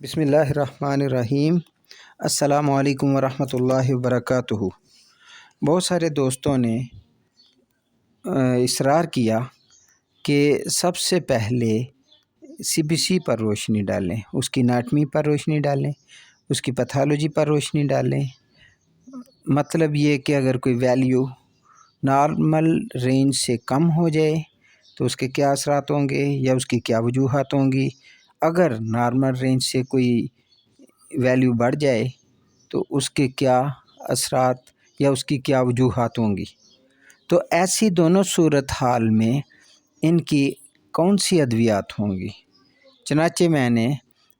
بسم اللہ الرحمن الرحیم۔ السلام علیکم ورحمۃ اللہ وبرکاتہ۔ بہت سارے دوستوں نے اصرار کیا کہ سب سے پہلے CBC پر روشنی ڈالیں، اس کی اناٹمی پر روشنی ڈالیں، اس کی پیتھالوجی پر روشنی ڈالیں۔ مطلب یہ کہ اگر کوئی ویلیو نارمل رینج سے کم ہو جائے تو اس کے کیا اثرات ہوں گے یا اس کی کیا وجوہات ہوں گی، اگر نارمل رینج سے کوئی ویلیو بڑھ جائے تو اس کے کیا اثرات یا اس کی کیا وجوہات ہوں گی۔ تو ایسی دونوں صورتحال میں ان کی کون سی ادویات ہوں گی۔ چنانچہ میں نے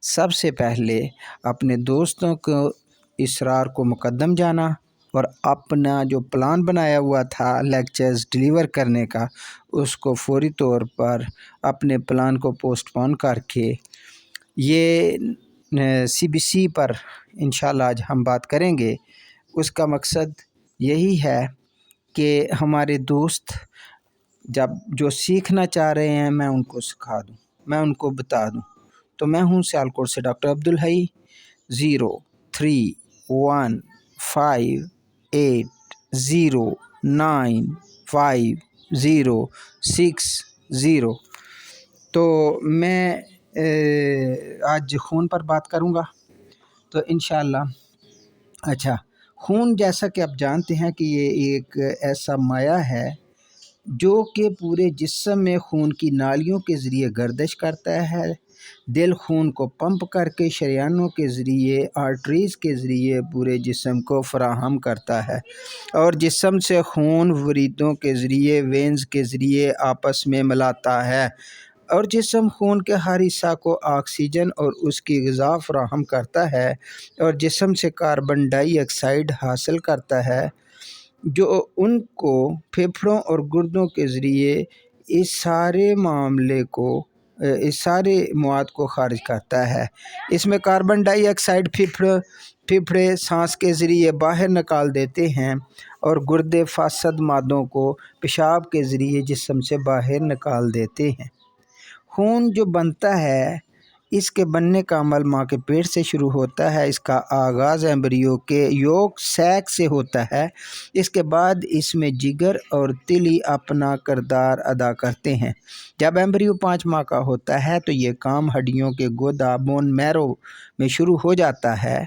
سب سے پہلے اپنے دوستوں کو اصرار کو مقدم جانا اور اپنا جو پلان بنایا ہوا تھا لیکچرز ڈیلیور کرنے کا، اس کو فوری طور پر اپنے پلان کو پوسٹ پون کر کے یہ CBC پر انشاءاللہ آج ہم بات کریں گے۔ اس کا مقصد یہی ہے کہ ہمارے دوست جب جو سیکھنا چاہ رہے ہیں میں ان کو سکھا دوں، میں ان کو بتا دوں۔ تو میں ہوں سیالکوٹ سے ڈاکٹر عبدالحی۔ 0315809560 تو میں آج خون پر بات کروں گا۔ تو انشاءاللہ اچھا، خون جیسا کہ آپ جانتے ہیں کہ یہ ایک ایسا مائع ہے جو کہ پورے جسم میں خون کی نالیوں کے ذریعے گردش کرتا ہے۔ دل خون کو پمپ کر کے شریانوں کے ذریعے، آرٹریز کے ذریعے پورے جسم کو فراہم کرتا ہے، اور جسم سے خون وریدوں کے ذریعے، وینز کے ذریعے آپس میں ملاتا ہے، اور جسم خون کے ہر حصہ کو آکسیجن اور اس کی غذا فراہم کرتا ہے، اور جسم سے کاربن ڈائی آکسائیڈ حاصل کرتا ہے، جو ان کو پھیپھڑوں اور گردوں کے ذریعے اس سارے مواد کو خارج کرتا ہے۔ اس میں کاربن ڈائی آکسائیڈ پھیپھڑے سانس کے ذریعے باہر نکال دیتے ہیں، اور گردے فاسد مادوں کو پیشاب کے ذریعے جسم سے باہر نکال دیتے ہیں۔ خون جو بنتا ہے، اس کے بننے کا عمل ماں کے پیٹ سے شروع ہوتا ہے۔ اس کا آغاز ایمبریو کے یولک سیک سے ہوتا ہے۔ اس کے بعد اس میں جگر اور تلی اپنا کردار ادا کرتے ہیں۔ جب ایمبریو 5 ماہ کا ہوتا ہے تو یہ کام ہڈیوں کے گودا بون میرو میں شروع ہو جاتا ہے،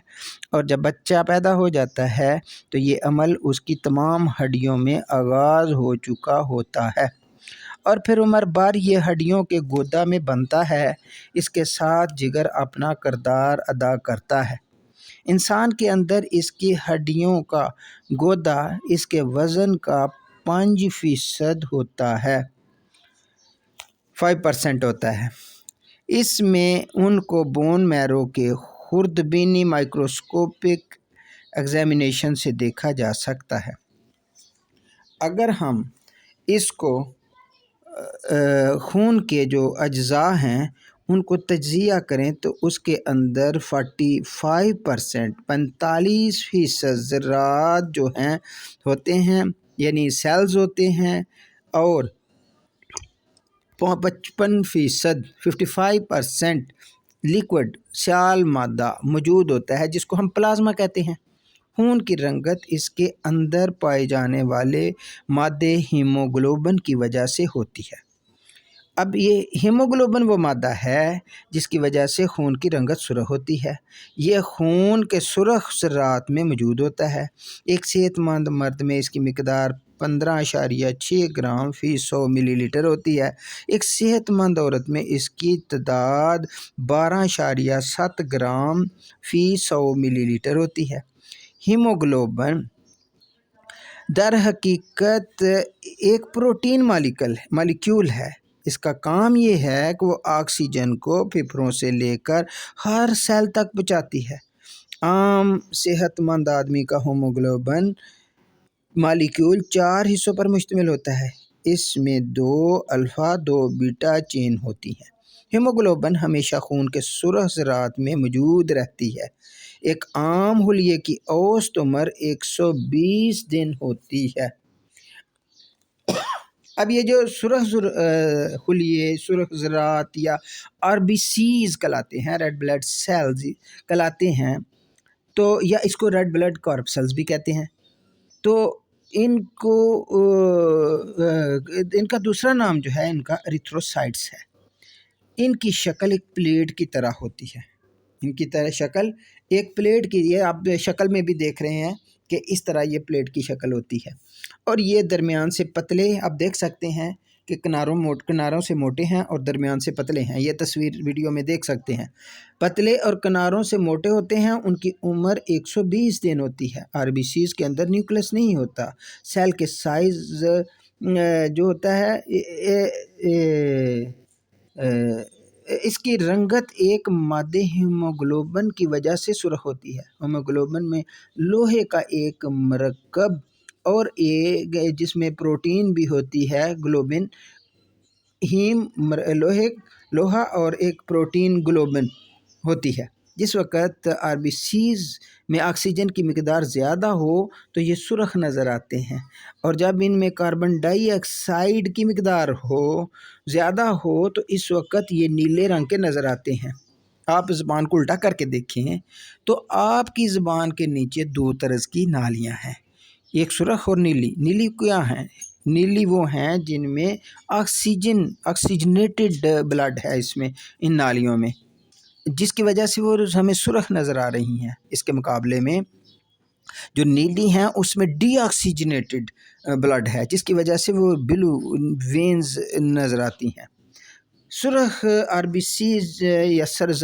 اور جب بچہ پیدا ہو جاتا ہے تو یہ عمل اس کی تمام ہڈیوں میں آغاز ہو چکا ہوتا ہے، اور پھر عمر بھر یہ ہڈیوں کے گودا میں بنتا ہے۔ اس کے ساتھ جگر اپنا کردار ادا کرتا ہے۔ انسان کے اندر اس کی ہڈیوں کا گودا اس کے وزن کا 5% ہوتا ہے، 5% ہوتا ہے۔ اس میں ان کو بون میرو کے خوردبینی مائکروسکوپک ایگزامینیشن سے دیکھا جا سکتا ہے۔ اگر ہم اس کو خون کے جو اجزاء ہیں ان کو تجزیہ کریں تو اس کے اندر 45% ذرات جو ہیں ہوتے ہیں، یعنی سیلز ہوتے ہیں، اور 55% لیکوڈ سیال مادہ موجود ہوتا ہے، جس کو ہم پلازما کہتے ہیں۔ خون کی رنگت اس کے اندر پائے جانے والے مادے ہیموگلوبن کی وجہ سے ہوتی ہے۔ اب یہ ہیموگلوبن وہ مادہ ہے جس کی وجہ سے خون کی رنگت سرخ ہوتی ہے۔ یہ خون کے سرخ ذرات میں موجود ہوتا ہے۔ ایک صحت مند مرد میں اس کی مقدار 15.6 گرام فی 100 ملی لیٹر ہوتی ہے۔ ایک صحت مند عورت میں اس کی تعداد 12.7 گرام فی 100 ملی لیٹر ہوتی ہے۔ ہیموگلوبن در حقیقت ایک پروٹین مالیکیول ہے۔ اس کا کام یہ ہے کہ وہ آکسیجن کو پھیپھڑوں سے لے کر ہر سیل تک پہنچاتی ہے۔ عام صحت مند آدمی کا ہیموگلوبن مالیکیول 4 حصوں پر مشتمل ہوتا ہے۔ اس میں 2 الفا 2 بیٹا چین ہوتی ہیں۔ ہیموگلوبن ہمیشہ خون کے سرخ ذرات میں موجود رہتی ہے۔ ایک عام خلیے کی اوسط عمر 120 دن ہوتی ہے۔ اب یہ جو سرخ خلیے، سرخ ذرات یا RBCs کہلاتے ہیں، ریڈ بلڈ سیلز کہلاتے ہیں، تو یا اس کو ریڈ بلڈ کارپسلز بھی کہتے ہیں، تو ان کو ان کا دوسرا نام جو ہے ان کا ایریتھروسائٹس ہے۔ ان کی شکل ایک پلیٹ کی طرح ہوتی ہے، ان کی طرح شکل ایک پلیٹ کی، یہ آپ شکل میں بھی دیکھ رہے ہیں کہ اس طرح یہ پلیٹ کی شکل ہوتی ہے، اور یہ درمیان سے پتلے، آپ دیکھ سکتے ہیں کہ کناروں سے موٹے ہیں اور درمیان سے پتلے ہیں، یہ تصویر ویڈیو میں دیکھ سکتے ہیں، پتلے اور کناروں سے موٹے ہوتے ہیں۔ ان کی عمر 120 دن ہوتی ہے۔ RBCs کے اندر نیوکلس نہیں ہوتا، سیل کے سائز جو ہوتا ہے اس کی رنگت ایک مادے ہیموگلوبن کی وجہ سے سرخ ہوتی ہے۔ ہیموگلوبن میں لوہے کا ایک مرکب اور ایک جس میں پروٹین بھی ہوتی ہے، گلوبن لوہا اور ایک پروٹین گلوبن ہوتی ہے۔ جس وقت RBCs میں آکسیجن کی مقدار زیادہ ہو تو یہ سرخ نظر آتے ہیں، اور جب ان میں کاربن ڈائی آکسائڈ کی مقدار زیادہ ہو تو اس وقت یہ نیلے رنگ کے نظر آتے ہیں۔ آپ زبان کو الٹا کر کے دیکھیں تو آپ کی زبان کے نیچے دو طرز کی نالیاں ہیں، ایک سرخ اور نیلی۔ نیلی کیا ہیں؟ نیلی وہ ہیں جن میں آکسیجنیٹڈ بلڈ ہے اس میں، ان نالیوں میں، جس کی وجہ سے وہ ہمیں سرخ نظر آ رہی ہیں۔ اس کے مقابلے میں جو نیلی ہیں اس میں ڈی آکسیجنیٹڈ بلڈ ہے، جس کی وجہ سے وہ بلو وینز نظر آتی ہیں۔ سرخ RBCs یا سرخ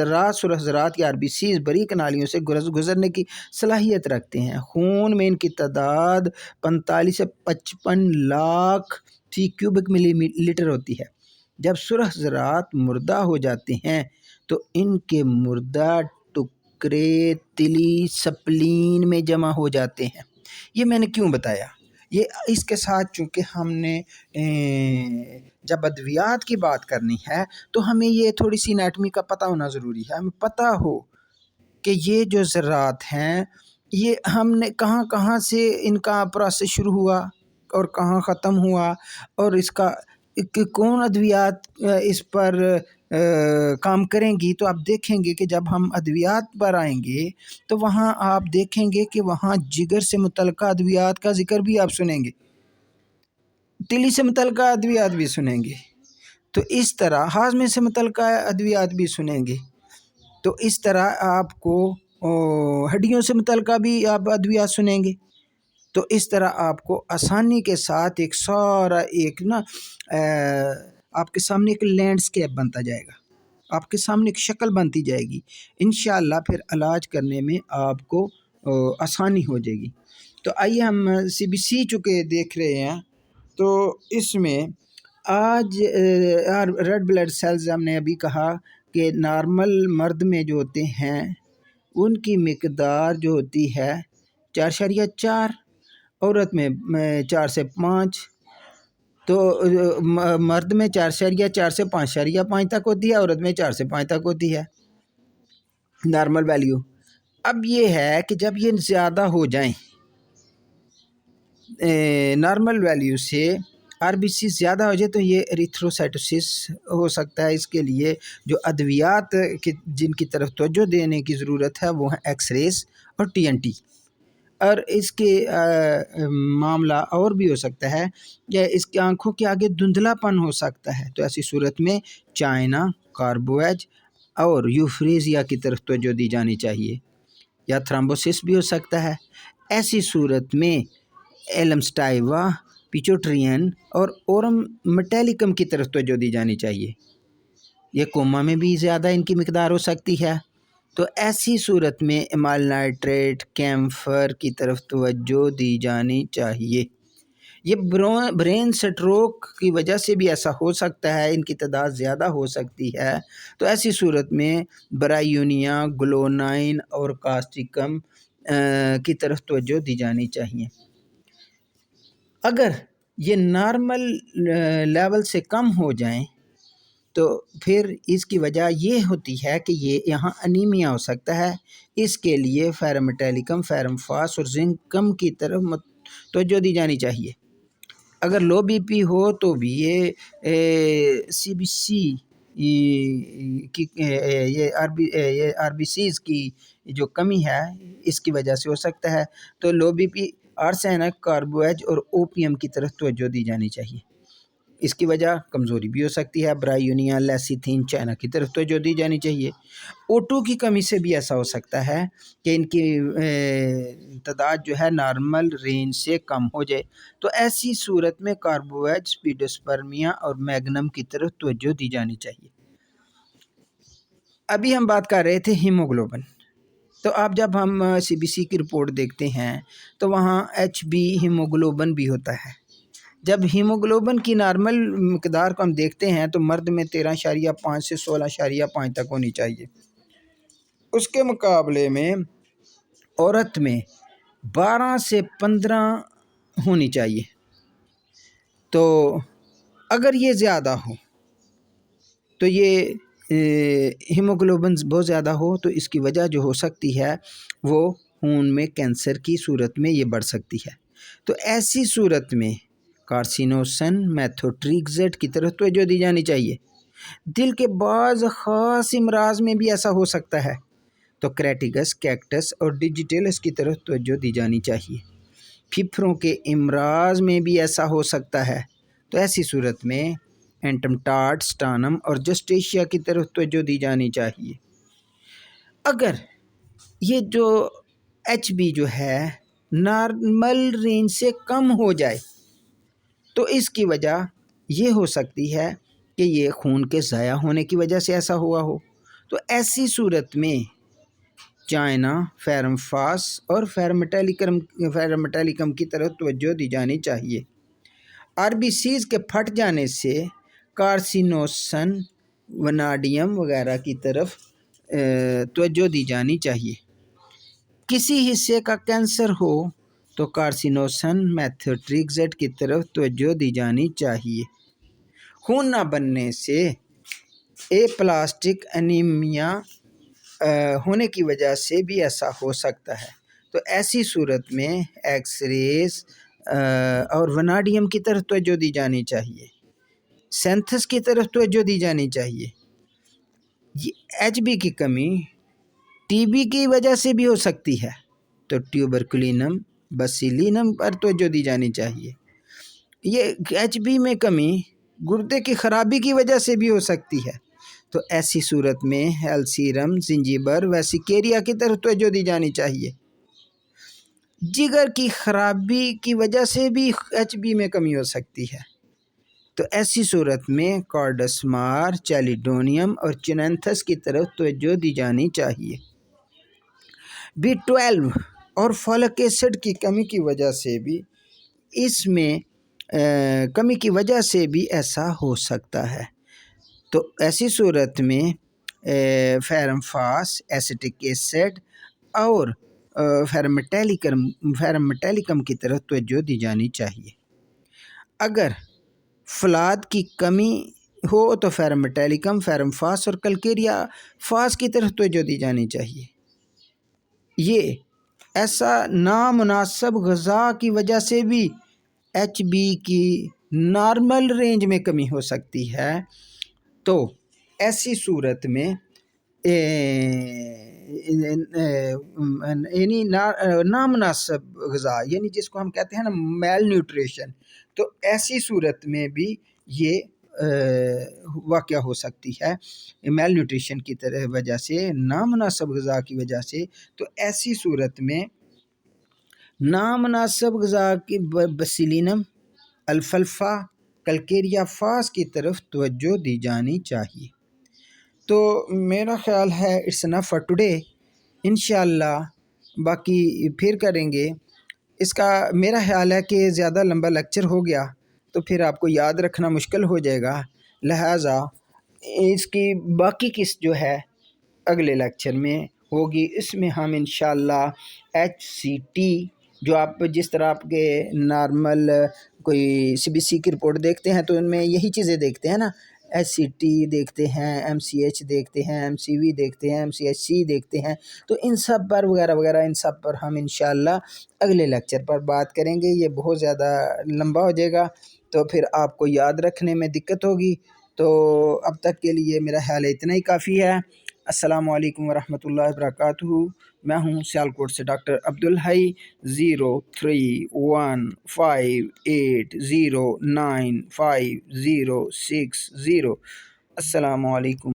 ذرات یا RBCs باریک نالیوں سے گزرنے کی صلاحیت رکھتے ہیں۔ خون میں ان کی تعداد 45 سے 55 لاکھ فی کیوبک ملی لیٹر ہوتی ہے۔ جب سرخ ذرات مردہ ہو جاتے ہیں تو ان کے مردہ ٹکڑے تلی سپلین میں جمع ہو جاتے ہیں۔ یہ میں نے کیوں بتایا؟ یہ اس کے ساتھ چونکہ ہم نے جب ادویات کی بات کرنی ہے تو ہمیں یہ تھوڑی سی انیٹمی کا پتہ ہونا ضروری ہے۔ ہمیں پتہ ہو کہ یہ جو ذرات ہیں یہ ہم نے کہاں کہاں سے ان کا پروسیس شروع ہوا اور کہاں ختم ہوا، اور اس کا کون ادویات اس پر کام کریں گی۔ تو آپ دیکھیں گے کہ جب ہم ادویات پر آئیں گے تو وہاں آپ دیکھیں گے کہ وہاں جگر سے متعلقہ ادویات کا ذکر بھی آپ سنیں گے، تلی سے متعلقہ ادویات بھی سنیں گے، تو اس طرح ہاضمے سے متعلقہ ادویات بھی سنیں گے، تو اس طرح آپ کو ہڈیوں سے متعلقہ بھی آپ ادویات سنیں گے۔ تو اس طرح آپ کو آسانی کے ساتھ ایک سارا آپ کے سامنے ایک لینڈسکیپ بنتا جائے گا، آپ کے سامنے ایک شکل بنتی جائے گی، انشاءاللہ پھر علاج کرنے میں آپ کو آسانی ہو جائے گی۔ تو آئیے ہم CBC چونکہ دیکھ رہے ہیں تو اس میں آج ریڈ بلڈ سیلز ہم نے ابھی کہا کہ نارمل مرد میں جو ہوتے ہیں ان کی مقدار جو ہوتی ہے 4.4، عورت میں 4 سے 5، تو مرد میں 4.4 سے 5.5 تک ہوتی ہے، عورت میں 4 سے 5 تک ہوتی ہے نارمل ویلیو۔ اب یہ ہے کہ جب یہ زیادہ ہو جائیں نارمل ویلیو سے، RBC زیادہ ہو جائے تو یہ ایریتھروسائٹوسس ہو سکتا ہے۔ اس کے لیے جو ادویات جن کی طرف توجہ دینے کی ضرورت ہے وہ ہیں ایکس ریز اور TNT، اور اس کے معاملہ اور بھی ہو سکتا ہے کہ اس کے آنکھوں کے آگے دھندلا پن ہو سکتا ہے، تو ایسی صورت میں چائنا، کاربویج اور یوفریزیا کی طرف توجہ دی جانی چاہیے، یا تھرمبوسس بھی ہو سکتا ہے۔ ایسی صورت میں ایلمسٹائیوا، پیچوٹرین اور اورم میٹیلکم کی طرف توجہ دی جانی چاہیے۔ یہ کوما میں بھی زیادہ ان کی مقدار ہو سکتی ہے، تو ایسی صورت میں امال نائٹریٹ، کیمفر کی طرف توجہ دی جانی چاہیے۔ یہ برین سٹروک کی وجہ سے بھی ایسا ہو سکتا ہے، ان کی تعداد زیادہ ہو سکتی ہے، تو ایسی صورت میں برائیونیا، گلونائن اور کاسٹیکم کی طرف توجہ دی جانی چاہیے۔ اگر یہ نارمل لیول سے کم ہو جائیں تو پھر اس کی وجہ یہ ہوتی ہے کہ یہ یہاں انیمیا ہو سکتا ہے۔ اس کے لیے فیرم میٹیلکم، فیرم فاس اور زنکم کی طرف توجہ دی جانی چاہیے۔ اگر لو بی پی ہو تو بھی یہ سی بی سی کی یہ آر بی سیز کی جو کمی ہے اس کی وجہ سے ہو سکتا ہے۔ تو لو بی پی آرسینک، کاربویج اور اوپیم کی طرف توجہ دی جانی چاہیے۔ اس کی وجہ کمزوری بھی ہو سکتی ہے، برائیونیا، لیسیتھین، چائنا کی طرف توجہ دی جانی چاہیے۔ O2 کی کمی سے بھی ایسا ہو سکتا ہے کہ ان کی تعداد جو ہے نارمل رینج سے کم ہو جائے، تو ایسی صورت میں کاربویج، سپیڈوسپرمیا اور میگنم کی طرف توجہ دی جانی چاہیے۔ ابھی ہم بات کر رہے تھے ہیموگلوبن، تو اب جب ہم سی بی سی کی رپورٹ دیکھتے ہیں تو وہاں ایچ بی ہیموگلوبن بھی ہوتا ہے۔ جب ہیموگلوبن کی نارمل مقدار کو ہم دیکھتے ہیں تو مرد میں 13.5 سے 16.5 تک ہونی چاہیے، اس کے مقابلے میں عورت میں 12 سے 15 ہونی چاہیے۔ تو اگر یہ زیادہ ہو تو یہ ہیموگلوبن بہت زیادہ ہو تو اس کی وجہ جو ہو سکتی ہے وہ خون میں کینسر کی صورت میں یہ بڑھ سکتی ہے۔ تو ایسی صورت میں کارسینوسن، میتھوٹریکزیٹ کی طرف توجہ دی جانی چاہیے۔ دل کے بعض خاص امراض میں بھی ایسا ہو سکتا ہے تو کریٹیگس، کیکٹس اور ڈیجیٹلس کی طرف توجہ دی جانی چاہیے۔ پھپھروں کے امراض میں بھی ایسا ہو سکتا ہے تو ایسی صورت میں اینٹمٹاٹ، سٹانم اور جسٹیشیا کی طرف توجہ دی جانی چاہیے۔ اگر یہ جو ایچ بی جو ہے نارمل رینج سے کم ہو جائے تو اس کی وجہ یہ ہو سکتی ہے کہ یہ خون کے ضائع ہونے کی وجہ سے ایسا ہوا ہو، تو ایسی صورت میں چائنا، فیرم فاس اور فیرمٹیلیکم کی طرف توجہ دی جانی چاہیے۔ آر بی سیز کے پھٹ جانے سے کارسینوسن، وناڈیم وغیرہ کی طرف توجہ دی جانی چاہیے۔ کسی حصے کا کینسر ہو تو کارسینوسن، میتھوٹریکزیٹ کی طرف توجہ دی جانی چاہیے۔ خون نہ بننے سے اے پلاسٹک انیمیا ہونے کی وجہ سے بھی ایسا ہو سکتا ہے، تو ایسی صورت میں ایکس ریز اور وناڈیم کی طرف توجہ دی جانی چاہیے۔ سینتھس کی طرف توجہ دی جانی چاہیے۔ ایچ بی کی کمی ٹی بی کی وجہ سے بھی ہو سکتی ہے تو ٹیوبرکلینم، بسیلینم پر توجہ دی جانی چاہیے۔ یہ ایچ بی میں کمی گردے کی خرابی کی وجہ سے بھی ہو سکتی ہے تو ایسی صورت میں ایلسیرم، زنجیبر، ویسیکیریا کی طرف توجہ دی جانی چاہیے۔ جگر کی خرابی کی وجہ سے بھی ایچ بی میں کمی ہو سکتی ہے تو ایسی صورت میں کارڈسمار، چیلیڈونیم اور چنینتھس کی طرف توجہ دی جانی چاہیے۔ B12 اور فولک ایسڈ کی کمی کی وجہ سے بھی اس میں کمی کی وجہ سے بھی ایسا ہو سکتا ہے تو ایسی صورت میں فیرم فاس، ایسیٹک ایسڈ اور فیرمٹیلیکم کی طرف توجہ دی جانی چاہیے۔ اگر فلاد کی کمی ہو تو فیرمٹیلیکم، فیرم فاس اور کلکیریا فاس کی طرف توجہ دی جانی چاہیے۔ یہ ایسا نامناسب غذا کی وجہ سے بھی ایچ بی کی نارمل رینج میں کمی ہو سکتی ہے تو ایسی صورت میں یعنی نامناسب غذا یعنی جس کو ہم کہتے ہیں نا میل نیوٹریشن، تو ایسی صورت میں بھی یہ واقعہ ہو سکتی ہے میل نیوٹریشن کی طرح وجہ سے، نامناسب غذا کی وجہ سے۔ تو ایسی صورت میں نامناسب غذا کی بسیلینم، الفلفا، کلکیریا فاس کی طرف توجہ دی جانی چاہیے۔ تو میرا خیال ہے اٹس انف فار ٹوڈے، انشاءاللہ باقی پھر کریں گے۔ اس کا میرا خیال ہے کہ زیادہ لمبا لیکچر ہو گیا تو پھر آپ کو یاد رکھنا مشکل ہو جائے گا، لہٰذا اس کی باقی قسط جو ہے اگلے لیکچر میں ہوگی۔ اس میں ہم انشاءاللہ ایچ سی ٹی جو آپ جس طرح آپ کے نارمل کوئی سی بی سی کی رپورٹ دیکھتے ہیں تو ان میں یہی چیزیں دیکھتے ہیں نا، SCT دیکھتے ہیں، MCH دیکھتے ہیں، MCV دیکھتے ہیں، MCHC دیکھتے ہیں، تو ان سب پر وغیرہ وغیرہ ان سب پر ہم انشاءاللہ اگلے لیکچر پر بات کریں گے۔ یہ بہت زیادہ لمبا ہو جائے گا تو پھر آپ کو یاد رکھنے میں دقت ہوگی، تو اب تک کے لیے میرا خیال ہے اتنا ہی کافی ہے۔ السلام علیکم ورحمۃ اللہ وبرکاتہ۔ میں ہوں سیالکوٹ سے ڈاکٹر عبدالحی۔ 031580950660۔ السلام علیکم۔